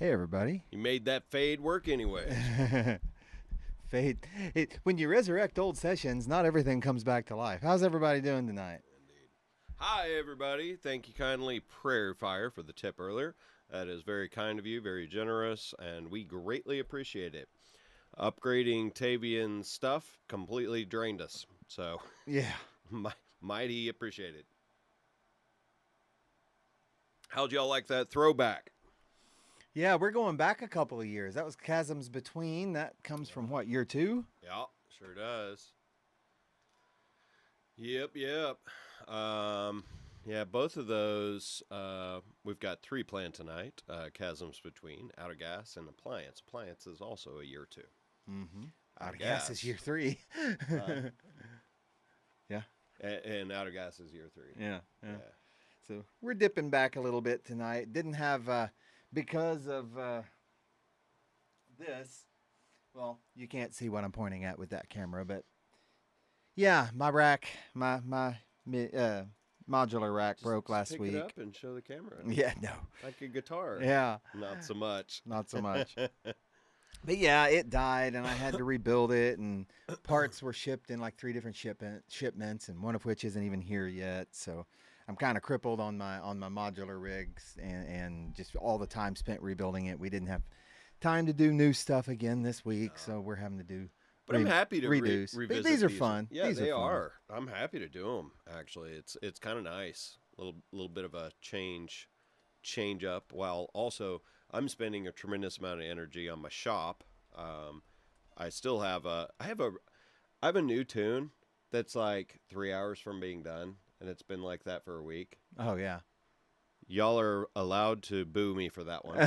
Hey, everybody. You made that fade work anyways. Fate. When you resurrect old sessions, not everything comes back to life. How's everybody doing tonight? Indeed. Hi, everybody. Thank you kindly, Prayer Fire, for the tip earlier. That is very kind of you, very generous, and we greatly appreciate it. Upgrading Tavian's stuff completely drained us, so Yeah. mighty appreciated. How'd y'all like that throwback? Yeah, we're going back a couple of years. That was Chasms Between. That comes from what, year 2? Yeah, sure does. Yep. Yeah, both of those, we've got 3 planned tonight. Chasms Between, Out of Gas, and Appliance. Appliance is also a year 2. Mm-hmm. Out of Gas is year 3. Yeah. And Out of Gas is year 3. Yeah. So we're dipping back a little bit tonight. Didn't have, because of this, well, you can't see what I'm pointing at with that camera, but yeah, my rack, my modular rack broke last pick week. It up and show the camera. Yeah, no. Like a guitar. Yeah. Not so much. Not so much. But yeah, it died, and I had to rebuild it, and parts were shipped in like 3 different shipments, and one of which isn't even here yet. So I'm kind of crippled on my modular rigs, and just all the time spent rebuilding it. We didn't have time to do new stuff again this week, so we're having to do. But I'm happy to reduce. Revisit these are fun. Yeah, these they are. I'm happy to do them. Actually, it's kind of nice. Little bit of a change up. While also I'm spending a tremendous amount of energy on my shop. I still have I have a new tune that's like 3 hours from being done, and it's been like that for a week. Oh yeah. Y'all are allowed to boo me for that one.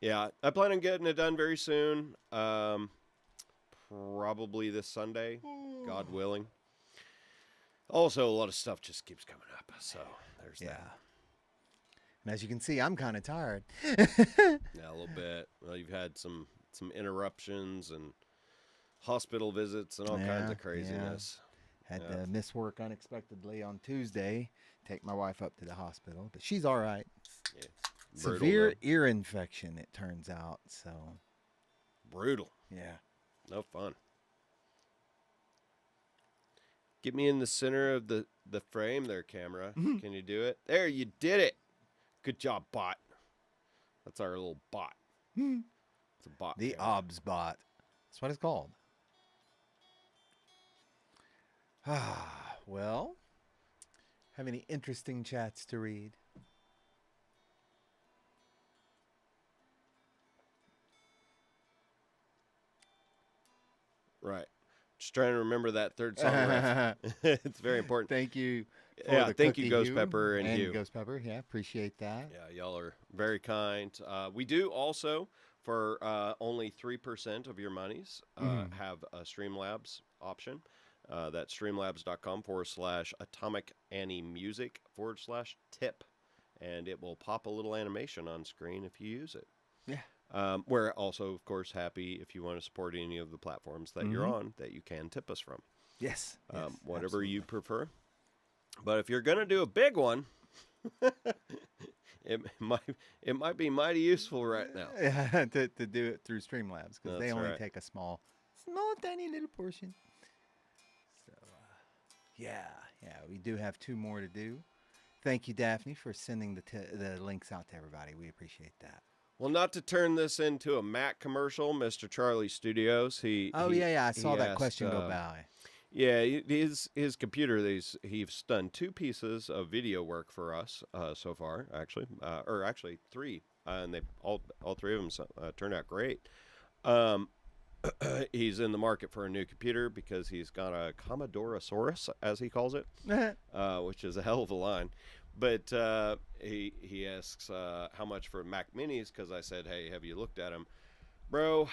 Yeah, I plan on getting it done very soon. Probably this Sunday, God willing. Also, a lot of stuff just keeps coming up, so there's that. And as you can see, I'm kind of tired. Yeah, a little bit. Well, you've had some interruptions and hospital visits and all kinds of craziness. Had to miss work unexpectedly on Tuesday. Take my wife up to the hospital, but she's all right. Yeah. Severe ear infection, it turns out. So brutal. Yeah. No fun. Get me in the center of the frame there, camera. Mm-hmm. Can you do it? There, you did it. Good job, bot. That's our little bot. Mm-hmm. It's a bot. The OBS bot. That's what it's called. Well, have any interesting chats to read? Right. Just trying to remember that third song ref. It's very important. Thank you. Yeah, thank you, Ghost Pepper and you. Ghost Pepper, yeah, appreciate that. Yeah, y'all are very kind. We do also, for only 3% of your monies, have a Streamlabs option. That's streamlabs.com/atomicanniemusic/tip. And it will pop a little animation on screen if you use it. Yeah. We're also, of course, happy if you want to support any of the platforms that you're on that you can tip us from. Yes. Whatever absolutely. you prefer. But if you're going to do a big one, it might be mighty useful right now. Yeah, to do it through Streamlabs, because they only take a small, tiny little portion. So, yeah, we do have 2 more to do. Thank you, Daphne, for sending the links out to everybody. We appreciate that. Well, not to turn this into a Mac commercial, Mr. Charlie Studios. I saw that question go by. Yeah, his computer. He's done 2 pieces of video work for us so far, actually, or actually 3, and they all 3 of them turned out great. He's in the market for a new computer because he's got a Commodore-saurus, as he calls it, which is a hell of a line. But he asks how much for Mac Minis, because I said, hey, have you looked at them? Bro,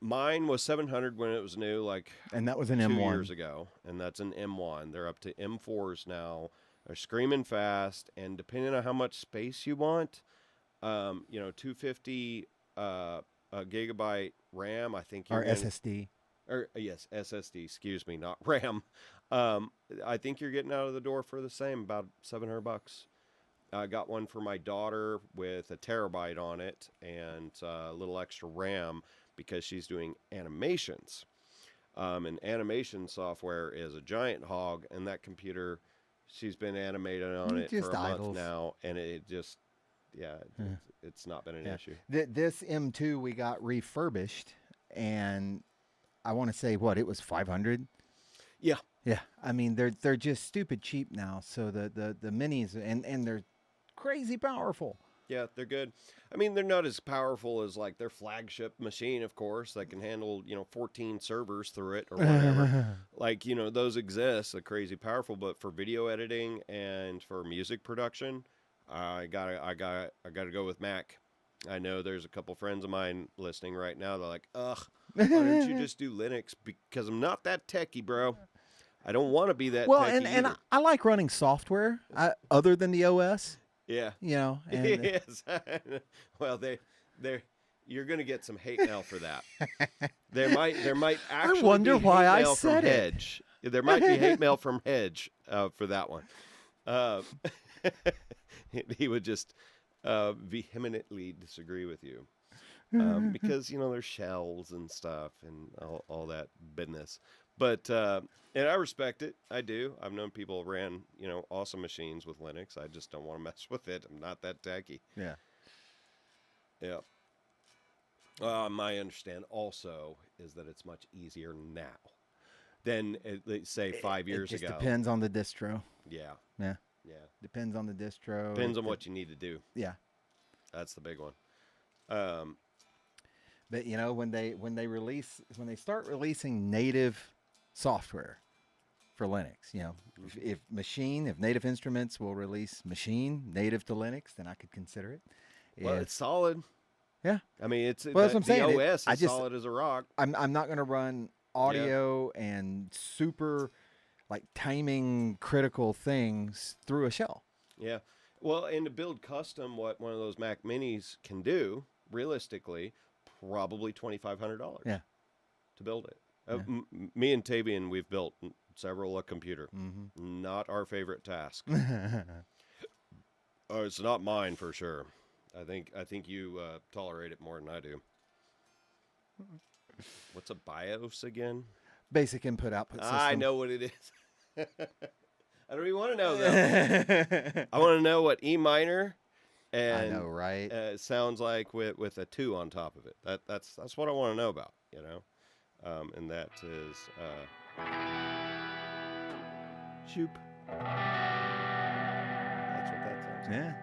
mine was $700 when it was new, and that was an 2 M1 years ago, and that's an M1. They're up to M4s now. They're screaming fast, and depending on how much space you want, 250 gigabyte RAM, I think you're SSD. Yes, SSD, excuse me, not RAM. I think you're getting out of the door for the same, about $700. I got one for my daughter with a terabyte on it and a little extra RAM because she's doing animations. And animation software is a giant hog, and that computer, she's been animated on it Just for a idles. month now, and it just, it's not been an issue. This M2 we got refurbished, and I want to say it was 500. Yeah. Yeah, I mean they're just stupid cheap now. So the minis and they're crazy powerful. Yeah, they're good. I mean, they're not as powerful as like their flagship machine, of course, that can handle 14 servers through it or whatever. Like those exist, they're crazy powerful. But for video editing and for music production, I gotta go with Mac. I know there's a couple friends of mine listening right now. They're like, ugh, why don't you just do Linux? Because I'm not that techie, bro. I don't want to be that techie and I like running software other than the OS. Yeah. And yes. Well, you're going to get some hate mail for that. There might actually wonder be why hate I mail said from it. Hedge. There might be hate mail from Hedge for that one. He would just vehemently disagree with you because there's shells and stuff and all that business. But and I respect it. I do. I've known people ran awesome machines with Linux. I just don't want to mess with it. I'm not that tacky. Yeah. Yeah. My understand also is that it's much easier now than let's say 5 years It just ago. depends on the distro. Yeah. Yeah. Yeah. Depends on the distro. Depends on what you need to do. Yeah. That's the big one. But when they start releasing native software for Linux, if Native Instruments will release Machine native to Linux, then I could consider it. Well, it's solid. Yeah. I mean, that's what I'm saying. The OS is solid as a rock. I'm not going to run audio and super like timing critical things through a shell. Yeah. Well, and to build custom what one of those Mac Minis can do, realistically, probably $2,500. Yeah. To build it. Yeah. Me and Tavian, we've built several a computer. Mm-hmm. Not our favorite task. It's not mine for sure. I think you tolerate it more than I do. What's a BIOS again? Basic input output system. I know what it is. I don't even want to know though. I want to know what E minor and I know, right? Sounds like with a 2 on top of it. That's what I want to know about, and that is shoop. That's what that sounds like. Yeah.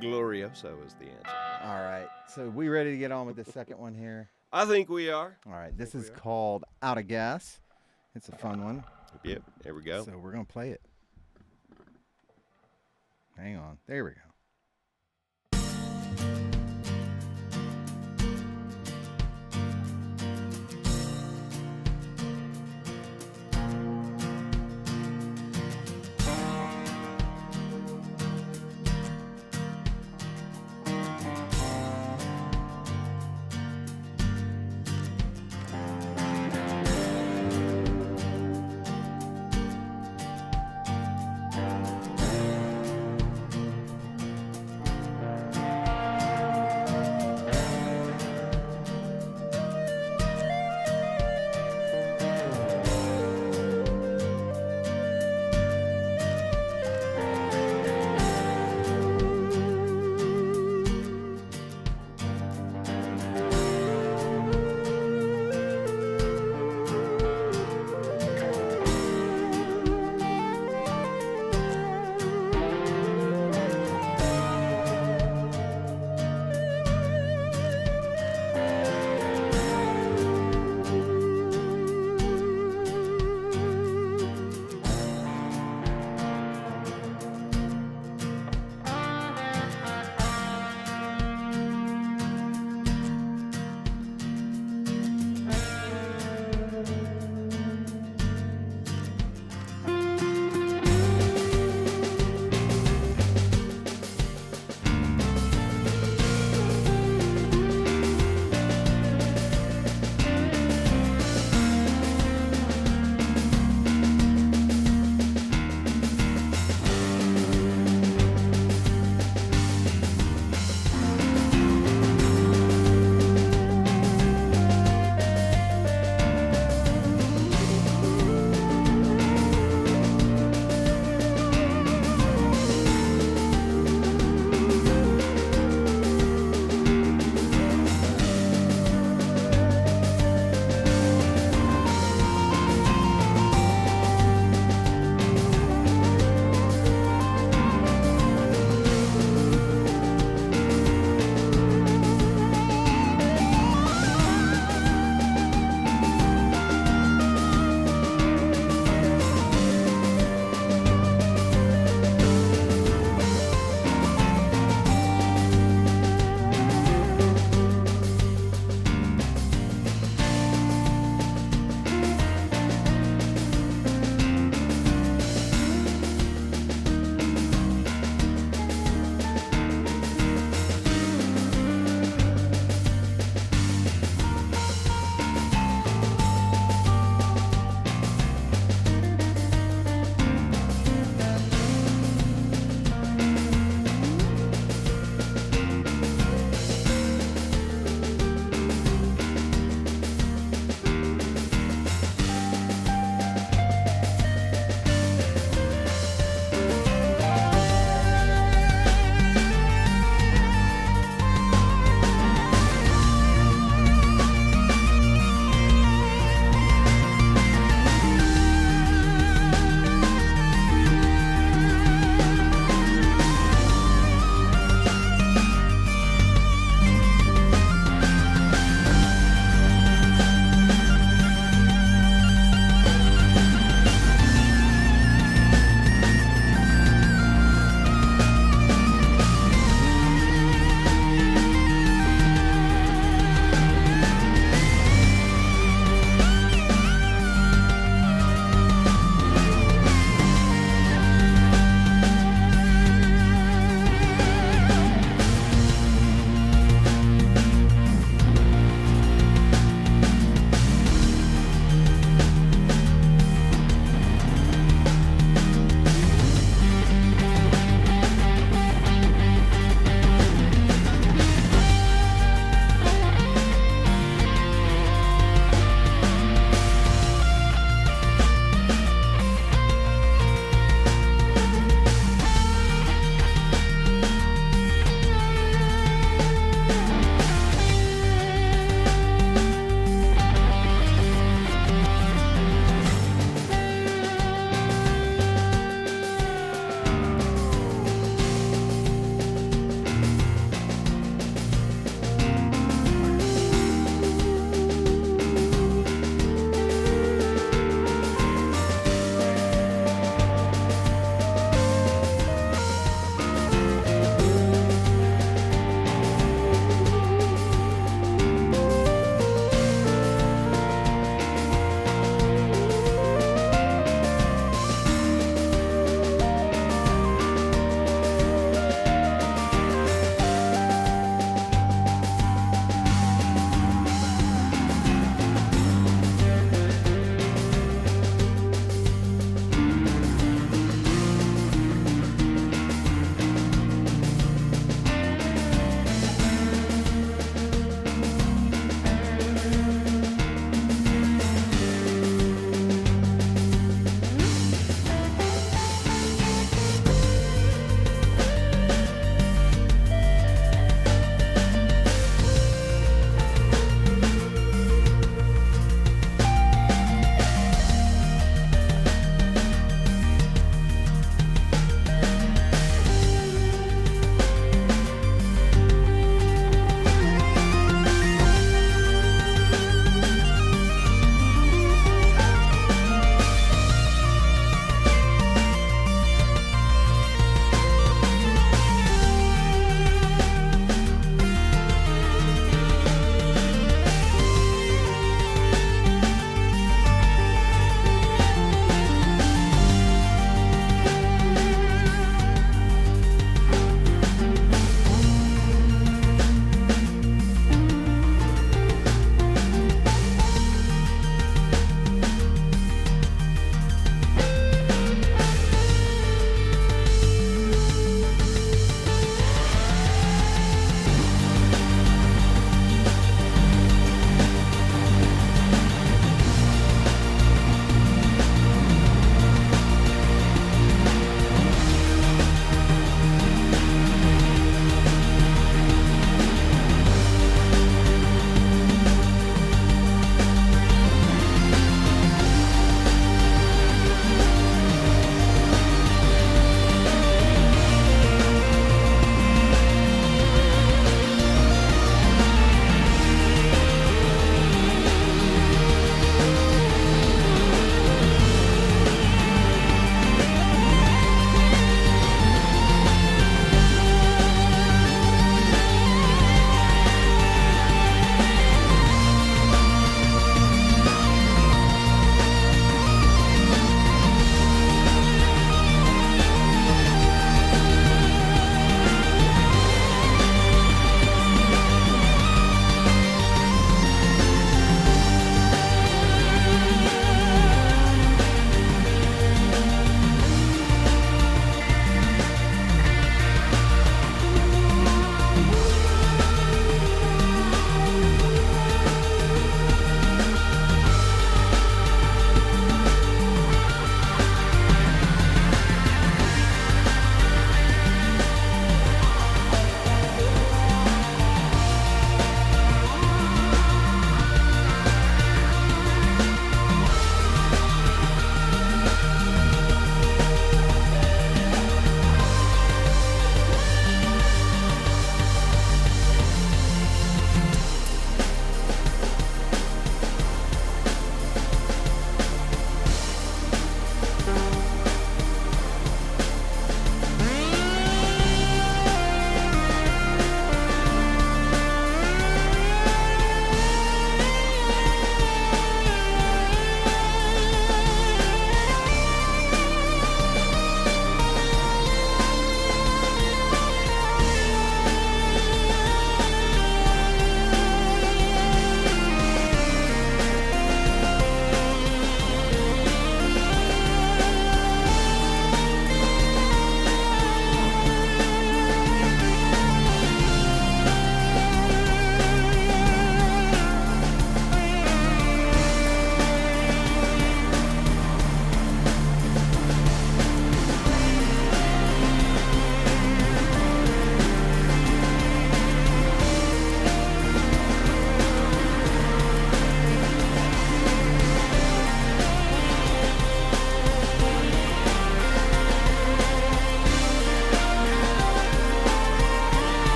Glorioso is the answer. All right. So we ready to get on with the second one here? I think we are. All right. This is called Out of Gas. It's a fun one. Yep. Here we go. So we're going to play it. Hang on. There we go.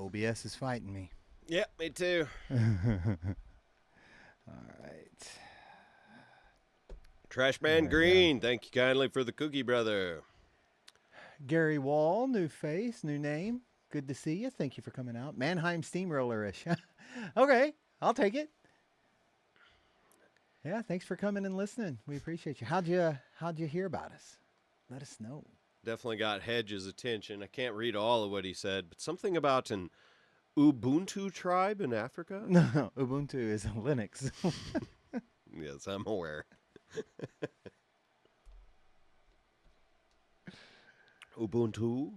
OBS is fighting me. Yeah, me too. All right. Trashman Green, thank you kindly for the cookie, brother. Gary Wall, new face, new name. Good to see you. Thank you for coming out. Mannheim Steamroller-ish. Okay, I'll take it. Yeah, thanks for coming and listening. We appreciate you. How'd you hear about us? Let us know. Definitely got Hedge's attention. I can't read all of what he said, but something about an Ubuntu tribe in Africa? No, Ubuntu is Linux. Yes, I'm aware. Ubuntu?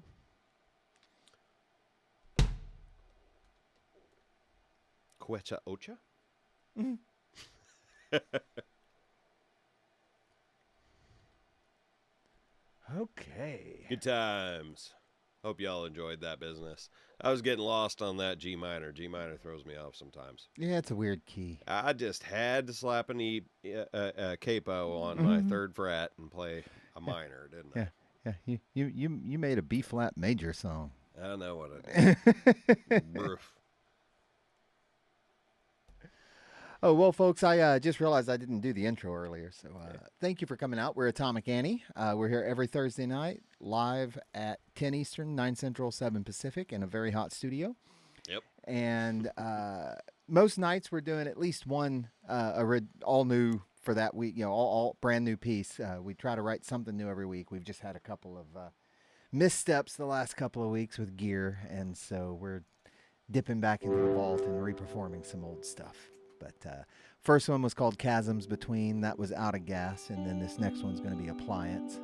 Quecha Ocha? Okay. Good times. Hope y'all enjoyed that business. I was getting lost on that G minor. G minor throws me off sometimes. Yeah, it's a weird key. I just had to slap a capo on my third fret and play a minor, didn't I? Yeah. You made a B flat major song. I know what I did. Broof. Oh, well, folks, I just realized I didn't do the intro earlier. So thank you for coming out. We're Atomic Annie. We're here every Thursday night, live at 10 Eastern, 9 Central, 7 Pacific, in a very hot studio. Yep. And most nights we're doing at least one all new for that week, all brand new piece. We try to write something new every week. We've just had a couple of missteps the last couple of weeks with gear, and so we're dipping back into the vault and reperforming some old stuff. But first one was called Chasms Between. That was out of gas. And then this next one's going to be Appliance.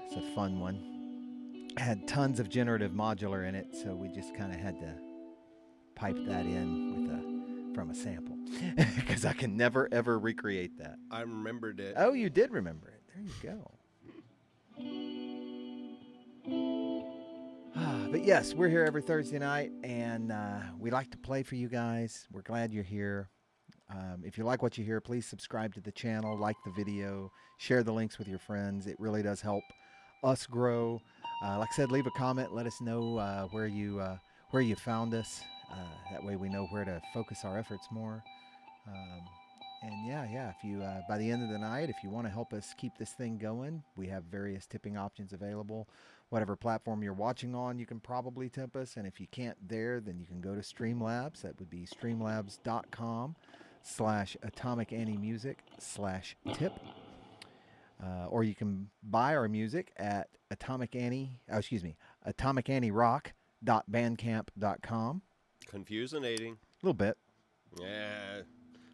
It's a fun one. Had tons of generative modular in it, so we just kind of had to pipe that in from a sample. Because I can never, ever recreate that. I remembered it. Oh, you did remember it. There you go. But yes, we're here every Thursday night, and we like to play for you guys. We're glad you're here. If you like what you hear, please subscribe to the channel, like the video, share the links with your friends. It really does help us grow. Like I said, leave a comment. Let us know where you found us. That way we know where to focus our efforts more. And yeah, if you by the end of the night, if you want to help us keep this thing going, we have various tipping options available. Whatever platform you're watching on, you can probably tip us. And if you can't there, then you can go to Streamlabs. That would be streamlabs.com/AtomicannieMusic/tip. Or you can buy our music at AtomicAnnieRock.bandcamp.com. Confusinating. A little bit. Yeah.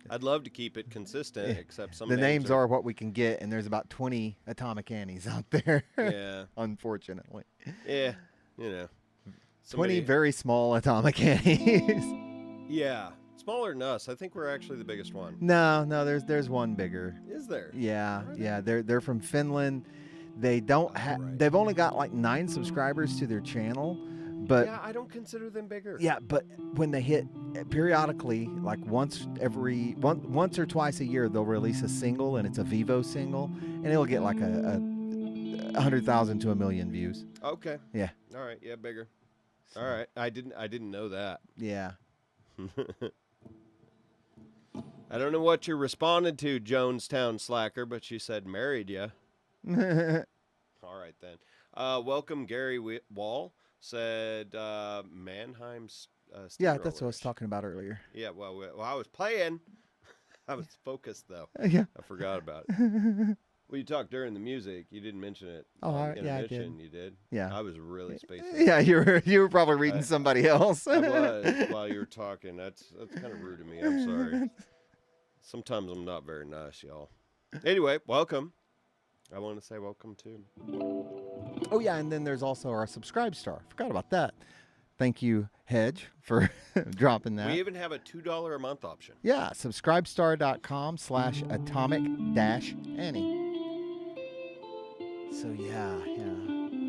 I'd love to keep it consistent, except some the names are what we can get, and there's about 20 Atomic Annies out there. Yeah. Unfortunately. Yeah. 20 very small Atomic Annies. Yeah. Smaller than us. I think we're actually the biggest one. No, there's one bigger. Is there? Yeah. They're from Finland. They don't they've only got like 9 subscribers to their channel. But yeah, I don't consider them bigger. Yeah, but when they hit periodically, like once or twice a year, they'll release a single, and it's a Vivo single, and it'll get like a 100,000 to 1 million views. Okay. Yeah. All right. Yeah, bigger. So, all right. I didn't know that. Yeah. I don't know what you responded to, Jonestown Slacker, but she said married ya. All right then. Welcome, Gary Wall. Said Mannheim. Yeah, that's what I was talking about earlier. Yeah, well, I was playing. I was focused though. Yeah, I forgot about it. Well, you talked during the music. You didn't mention it. Oh, yeah, I did. You did. Yeah, I was really spacing. Yeah, you were probably reading somebody else. I was while you were talking. That's kind of rude of me. I'm sorry. Sometimes I'm not very nice, y'all. Anyway, welcome. I want to say welcome too. Oh yeah, and then there's also our Subscribe Star. Forgot about that. Thank you, Hedge, for dropping that. We even have a $2 a month option. Yeah, subscribestar.com/atomic-annie. So yeah.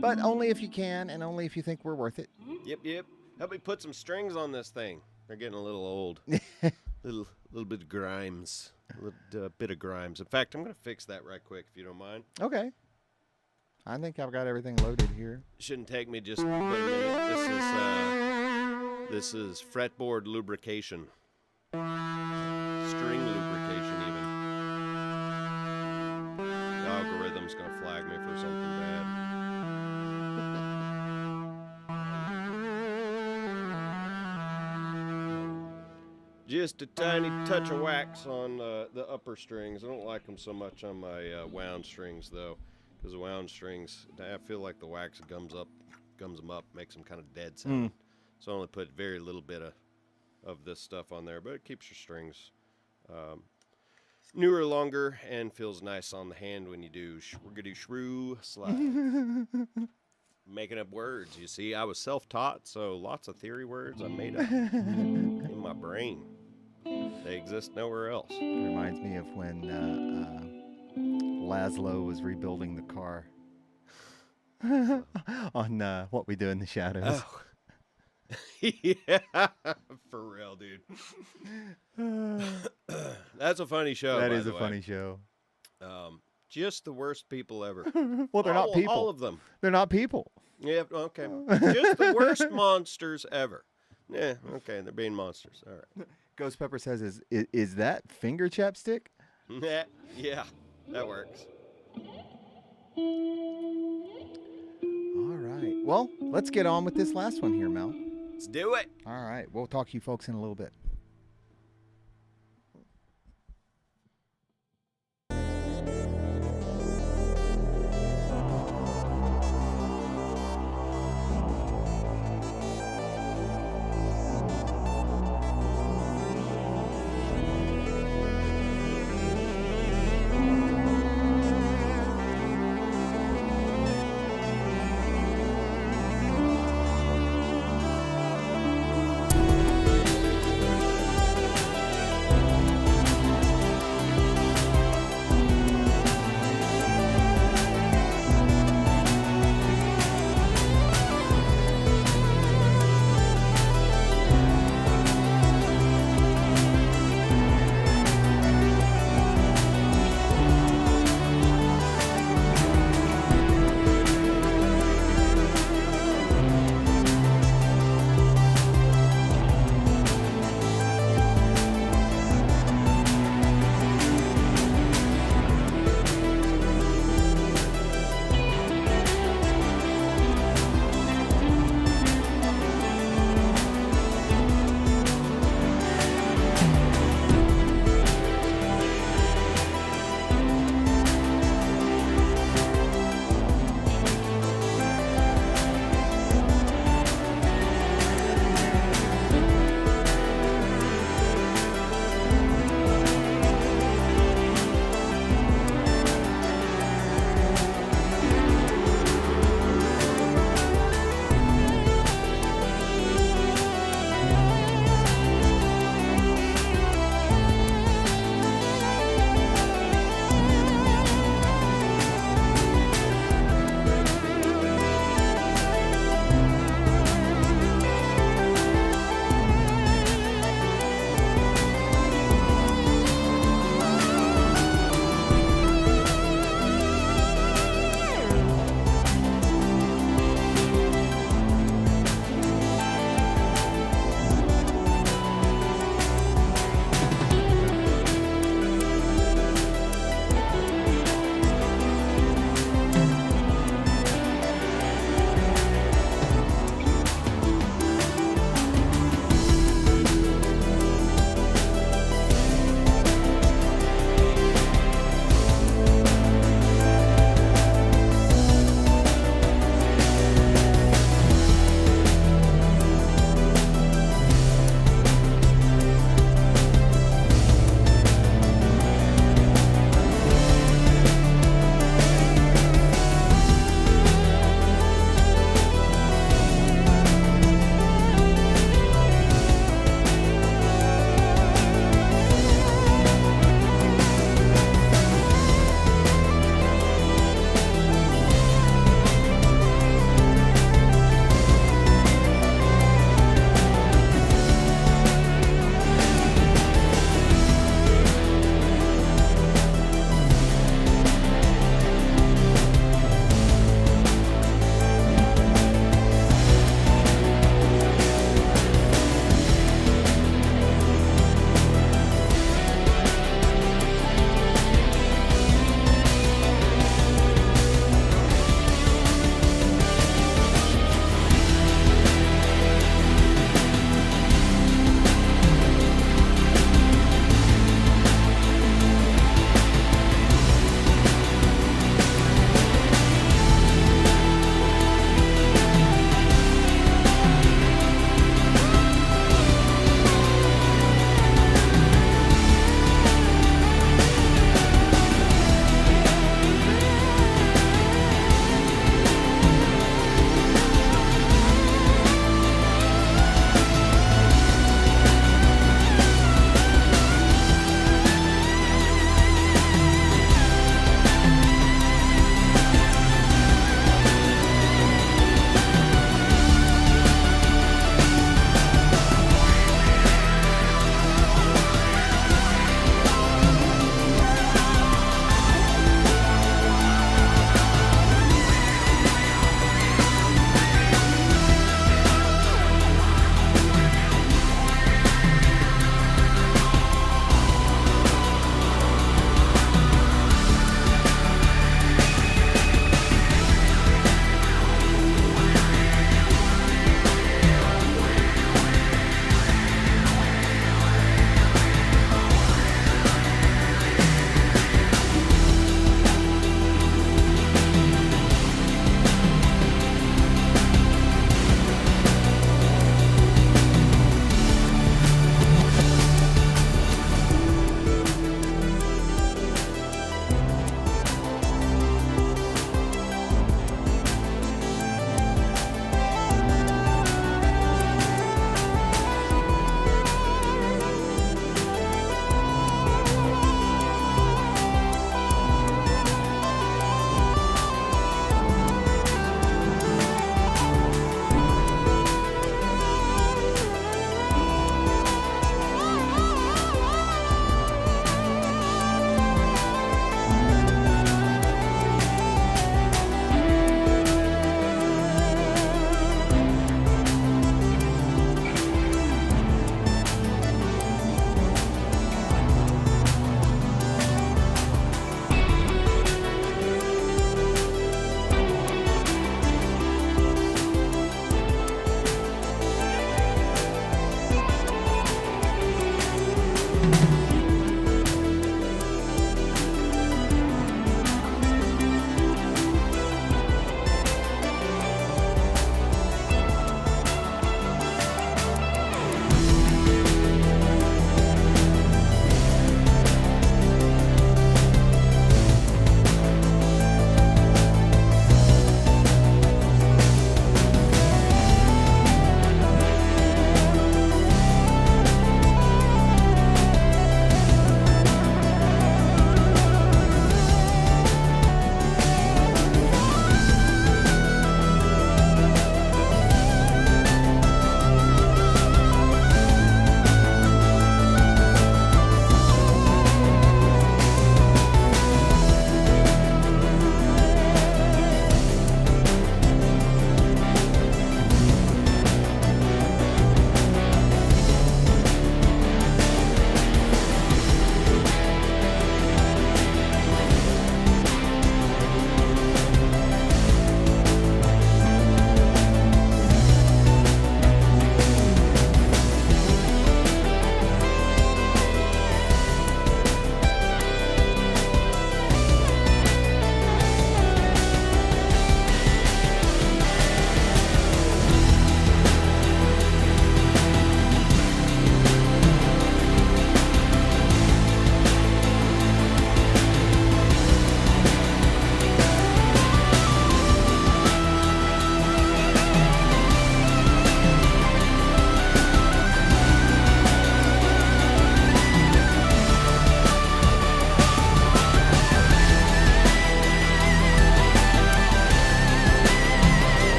But only if you can, and only if you think we're worth it. Yep. Help me put some strings on this thing. They're getting a little old. little bit of grimes. A little bit of grimes. In fact, I'm going to fix that right quick if you don't mind. Okay. I think I've got everything loaded here. Shouldn't take me just but a minute. This is fretboard lubrication. String lubrication even. The algorithm's gonna flag me for something bad. Just a tiny touch of wax on the upper strings. I don't like them so much on my wound strings though, because the wound strings, I feel like the wax gums them up, makes them kind of dead sound. So I only put very little bit of this stuff on there, but it keeps your strings newer, longer, and feels nice on the hand when you do shriggity shrew slide. Making up words, you see. I was self-taught, so lots of theory words I made up in my brain. They exist nowhere else. It reminds me of when Laszlo was rebuilding the car on What We Do in the Shadows. Oh. Yeah, for real, dude. That's a funny show. That is a funny show. Just the worst people ever. Well, they're not people. All of them. They're not people. Yeah, okay. Just the worst monsters ever. Yeah, okay, they're being monsters. All right. Ghost Pepper says, is that finger chapstick? Yeah, that works. All right. Well, let's get on with this last one here, Mel. Let's do it. All right. We'll talk to you folks in a little bit.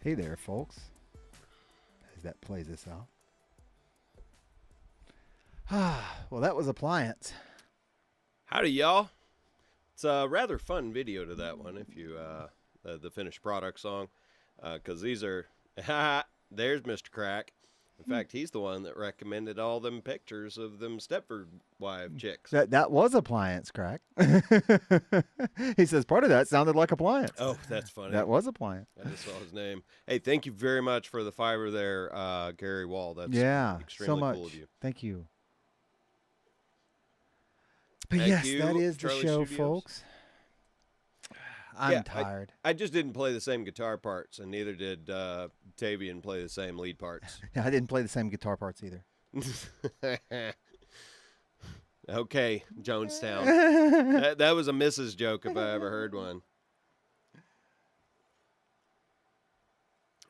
Hey there, folks. As that plays us out. Well, that was Appliance. Howdy, y'all. It's a rather fun video to that one, if you, the finished product song, because these are, there's Mr. Crack. In fact, he's the one that recommended all them pictures of them Stepford wife chicks. That was Appliance, Crack. He says part of that sounded like Appliance. Oh, that's funny. That was Appliance. I just saw his name. Hey, thank you very much for the fiber there, Gary Wall. That's extremely so much. cool of you. Thank you. But Thank yes, you, that is Charlie the show, Studios. folks. I'm tired. I just didn't play the same guitar parts, and neither did Tavian play the same lead parts. Yeah, I didn't play the same guitar parts either. Okay, Jonestown. that was a Mrs. joke if I ever heard one.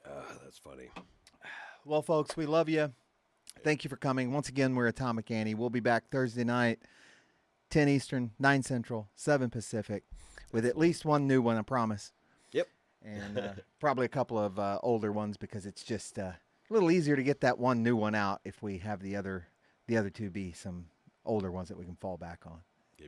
That's funny. Well, folks, we love you. Thank you for coming. Once again, we're Atomic Annie. We'll be back Thursday night, 10 Eastern, 9 Central, 7 Pacific, with at least one new one, I promise. Yep. And probably a couple of older ones, because it's just a little easier to get that one new one out if we have the other two be some older ones that we can fall back on.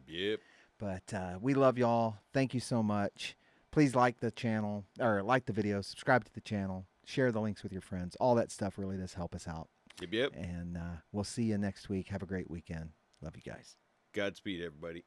Yep. But we love y'all. Thank you so much. Please like the channel, or like the video, subscribe to the channel, share the links with your friends. All that stuff really does help us out. Yep. And we'll see you next week. Have a great weekend. Love you guys. Godspeed, everybody.